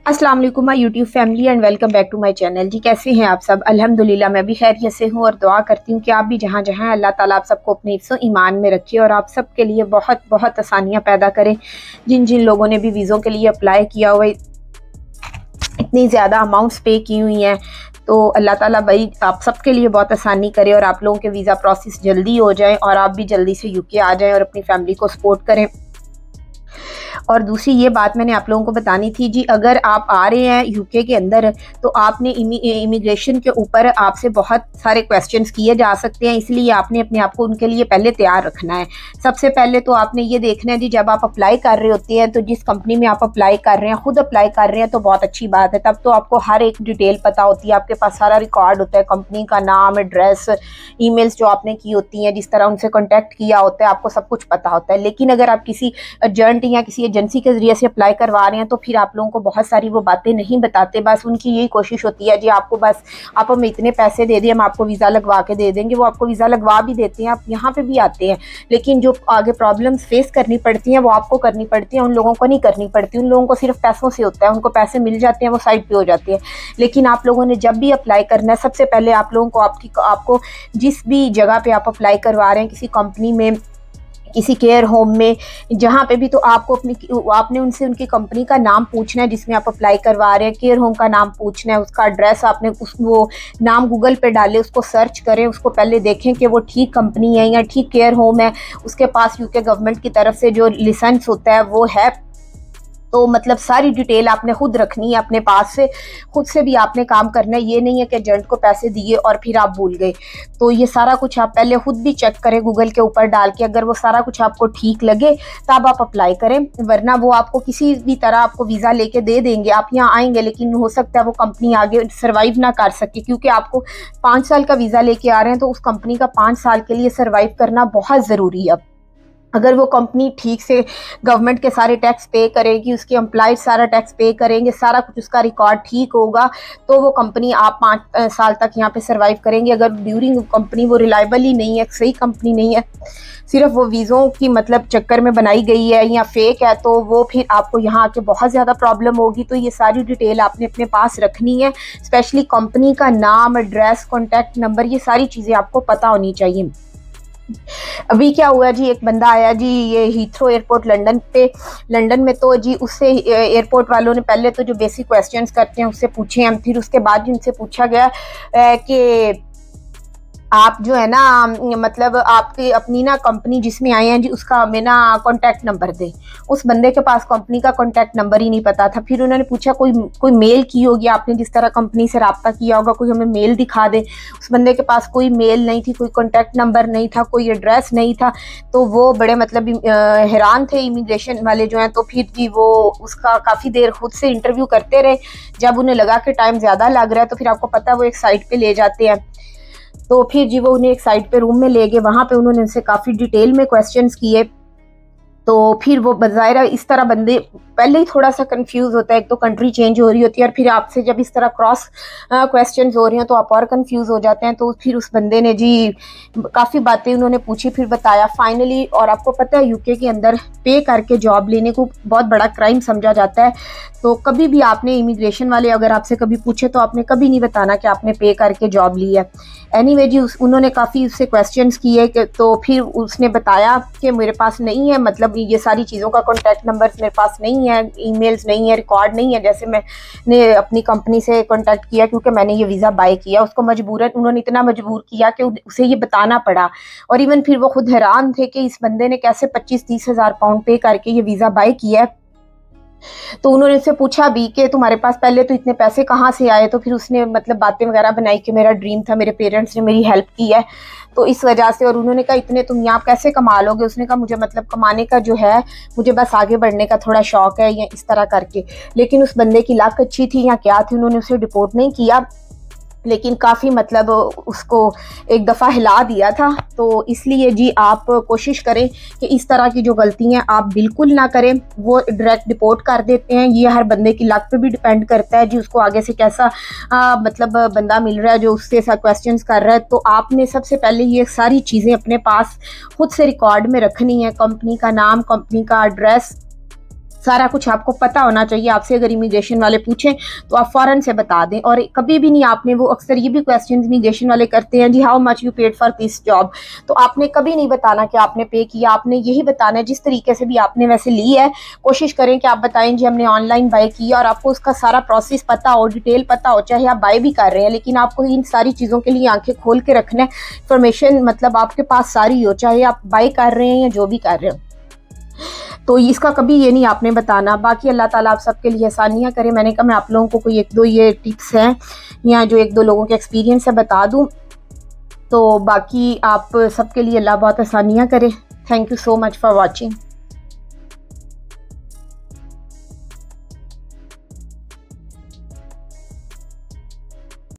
अस्सलाम वालेकुम my YouTube family and welcome back to my channel. जी कैसे हैं आप सब? अल्हम्दुलिल्लाह मैं भी खैरियत से हूँ और दुआ करती हूँ कि आप भी जहाँ जहाँ हैं अल्लाह ताला आप सबको अपने हिफ्ज़ ईमान में रखे और आप सब के लिए बहुत बहुत आसानियाँ पैदा करें। जिन जिन लोगों ने भी वीज़ों के लिए अप्लाई किया हुआ, इतनी ज़्यादा अमाउंट्स पे की हुई हैं, तो अल्लाह ताला भाई आप सबके लिए बहुत आसानी करे और आप लोगों के वीज़ा प्रोसेस जल्दी हो जाए और आप भी जल्दी से यूके आ जाएँ और अपनी फैमिली को सपोर्ट करें। और दूसरी ये बात मैंने आप लोगों को बतानी थी जी, अगर आप आ रहे हैं यूके के अंदर तो आपने इमिग्रेशन के ऊपर आपसे बहुत सारे क्वेश्चंस किए जा सकते हैं, इसलिए आपने अपने आप को उनके लिए पहले तैयार रखना है। सबसे पहले तो आपने ये देखना है जी, जब आप अप्लाई कर रहे होते हैं तो जिस कंपनी में आप अप्लाई कर रहे हैं, खुद अप्लाई कर रहे हैं तो बहुत अच्छी बात है, तब तो आपको हर एक डिटेल पता होती है, आपके पास सारा रिकॉर्ड होता है, कंपनी का नाम, एड्रेस, ईमेल्स जो आपने की होती हैं, जिस तरह उनसे कॉन्टैक्ट किया होता है, आपको सब कुछ पता होता है। लेकिन अगर आप किसी एजेंट या किसी एजेंसी के जरिए से अप्लाई करवा रहे हैं तो फिर आप लोगों को बहुत सारी वो बातें नहीं बताते। बस उनकी यही कोशिश होती है जी, आपको बस आप हमें इतने पैसे दे दें, हम आपको वीज़ा लगवा के दे देंगे। वो आपको वीज़ा लगवा भी देते हैं, आप यहाँ पे भी आते हैं, लेकिन जो आगे प्रॉब्लम्स फेस करनी पड़ती हैं वो आपको करनी पड़ती हैं, उन लोगों को नहीं करनी पड़ती। उन लोगों को सिर्फ पैसों से होता है, उनको पैसे मिल जाते हैं, वो साइड पे हो जाते हैं। लेकिन आप लोगों ने जब भी अप्लाई करना है, सबसे पहले आप लोगों को आपको जिस भी जगह पे आप अप्लाई करवा रहे हैं, किसी कंपनी में, किसी केयर होम में, जहाँ पे भी, तो आपको आपने उनसे उनकी कंपनी का नाम पूछना है जिसमें आप अप्लाई करवा रहे हैं, केयर होम का नाम पूछना है, उसका एड्रेस आपने वो नाम गूगल पे डाले, उसको सर्च करें, उसको पहले देखें कि वो ठीक कंपनी है या ठीक केयर होम है, उसके पास यूके गवर्नमेंट की तरफ से जो लाइसेंस होता है वो है। तो मतलब सारी डिटेल आपने खुद रखनी है अपने पास से, खुद से भी आपने काम करना है। ये नहीं है कि एजेंट को पैसे दिए और फिर आप भूल गए। तो ये सारा कुछ आप पहले खुद भी चेक करें गूगल के ऊपर डाल के, अगर वो सारा कुछ आपको ठीक लगे तब आप अप्लाई करें, वरना वो आपको किसी भी तरह आपको वीज़ा लेके दे देंगे। आप यहाँ आएंगे लेकिन हो सकता है वो कंपनी आगे सर्वाइव ना कर सके, क्योंकि आपको 5 साल का वीज़ा लेके आ रहे हैं तो उस कंपनी का 5 साल के लिए सर्वाइव करना बहुत ज़रूरी है। अगर वो कंपनी ठीक से गवर्नमेंट के सारे टैक्स पे करेगी, उसके एम्प्लॉयज सारा टैक्स पे करेंगे, सारा कुछ उसका रिकॉर्ड ठीक होगा, तो वो कंपनी आप 5 साल तक यहाँ पे सर्वाइव करेंगे। अगर ड्यूरिंग कंपनी वो रिलायबल ही नहीं है, सही कंपनी नहीं है, सिर्फ वो वीज़ों की मतलब चक्कर में बनाई गई है या फेक है, तो वो फिर आपको यहाँ आके बहुत ज़्यादा प्रॉब्लम होगी। तो ये सारी डिटेल आपने अपने पास रखनी है, स्पेशली कंपनी का नाम, एड्रेस, कॉन्टैक्ट नंबर, ये सारी चीज़ें आपको पता होनी चाहिए। अभी क्या हुआ जी, एक बंदा आया जी ये हीथ्रो एयरपोर्ट लंदन में, तो जी उससे एयरपोर्ट वालों ने पहले तो जो बेसिक क्वेश्चंस करते हैं उससे पूछे हैं, फिर उसके बाद जिनसे पूछा गया कि आप जो है ना, मतलब आपकी अपनी ना कंपनी जिसमें आए हैं जी उसका हमें ना कॉन्टैक्ट नंबर दें। उस बंदे के पास कंपनी का कॉन्टैक्ट नंबर ही नहीं पता था। फिर उन्होंने पूछा कोई मेल की होगी आपने, जिस तरह कंपनी से रब्ता किया होगा, कोई हमें मेल दिखा दे। उस बंदे के पास कोई मेल नहीं थी, कोई कॉन्टैक्ट नंबर नहीं था, कोई एड्रेस नहीं था। तो वो बड़े मतलब हैरान थे इमिग्रेशन वाले जो हैं। तो फिर जी वो उसका काफ़ी देर खुद से इंटरव्यू करते रहे। जब उन्हें लगा कि टाइम ज़्यादा लग रहा है तो फिर आपको पता है वो एक साइट पे ले जाते हैं। तो फिर जी वो उन्हें एक साइड पे रूम में ले गए, वहाँ पे उन्होंने उनसे काफ़ी डिटेल में क्वेश्चंस किए। तो फिर वो बज़ाहिर इस तरह बंदे पहले ही थोड़ा सा कंफ्यूज होता है, एक तो कंट्री चेंज हो रही होती है और फिर आपसे जब इस तरह क्रॉस क्वेश्चंस हो रही हैं तो आप और कंफ्यूज हो जाते हैं। तो फिर उस बंदे ने जी काफ़ी बातें उन्होंने पूछी, फिर बताया फाइनली। और आपको पता है यूके के अंदर पे करके जॉब लेने को बहुत बड़ा क्राइम समझा जाता है। तो कभी भी आपने इमिग्रेशन वाले अगर आपसे कभी पूछे तो आपने कभी नहीं बताना कि आपने पे करके जॉब ली है। एनीवे जी उन्होंने काफ़ी उससे क्वेश्चंस किए तो फिर उसने बताया कि मेरे पास नहीं है, मतलब ये सारी चीज़ों का कॉन्टैक्ट नंबर मेरे पास नहीं है, ईमेल्स नहीं है, रिकॉर्ड नहीं है, जैसे मैंने अपनी कंपनी से कॉन्टैक्ट किया क्योंकि मैंने ये वीज़ा बाय किया। उसको मजबूरन उन्होंने इतना मजबूर किया कि उसे ये बताना पड़ा। और इवन फिर वो खुद हैरान थे कि इस बंदे ने कैसे 25-30 हज़ार पाउंड पे करके ये वीज़ा बाय किया है। तो उन्होंने उससे पूछा भी कि तुम्हारे पास पहले तो इतने पैसे कहाँ से आए। तो फिर उसने मतलब बातें वगैरह बनाई कि मेरा ड्रीम था, मेरे पेरेंट्स ने मेरी हेल्प की है तो इस वजह से। और उन्होंने कहा इतने तुम यहाँ कैसे कमा लोगे। उसने कहा मुझे मतलब कमाने का जो है, मुझे बस आगे बढ़ने का थोड़ा शौक है, या इस तरह करके। लेकिन उस बंदे की लक अच्छी थी या क्या थी, उन्होंने उसे डिपोर्ट नहीं किया, लेकिन काफ़ी मतलब उसको एक दफ़ा हिला दिया था। तो इसलिए जी आप कोशिश करें कि इस तरह की जो गलतियाँ आप बिल्कुल ना करें। वो डायरेक्ट डिपोर्ट कर देते हैं, ये हर बंदे की लक पे भी डिपेंड करता है जी, उसको आगे से कैसा मतलब बंदा मिल रहा है जो उससे साथ क्वेश्चंस कर रहा है। तो आपने सबसे पहले ये सारी चीज़ें अपने पास खुद से रिकॉर्ड में रखनी है, कंपनी का नाम, कंपनी का एड्रेस, सारा कुछ आपको पता होना चाहिए। आपसे अगर इमिग्रेशन वाले पूछें तो आप फ़ौरन से बता दें। और कभी भी नहीं आपने, वो अक्सर ये भी क्वेश्चन इमिग्रेशन वाले करते हैं, जी how much you paid for this job, तो आपने कभी नहीं बताना कि आपने पे किया। आपने यही बताना है जिस तरीके से भी आपने वैसे ली है, कोशिश करें कि आप बताएं जी हमने ऑनलाइन बाय किया, और आपको उसका सारा प्रोसेस पता हो, डिटेल पता हो, चाहे आप बाय भी कर रहे हैं, लेकिन आपको इन सारी चीज़ों के लिए आंखें खोल के रखना है। इंफॉर्मेशन मतलब आपके पास सारी हो, चाहे आप बाय कर रहे हैं या जो भी कर रहे हो, तो इसका कभी ये नहीं आपने बताना। बाकी अल्लाह ताला आप सबके लिए आसानियाँ करे। मैंने कहा मैं आप लोगों को कोई एक दो ये टिप्स हैं या जो एक दो लोगों के एक्सपीरियंस है बता दूं, तो बाकी आप सबके लिए अल्लाह बहुत आसानियाँ करे। Thank you so much for watching.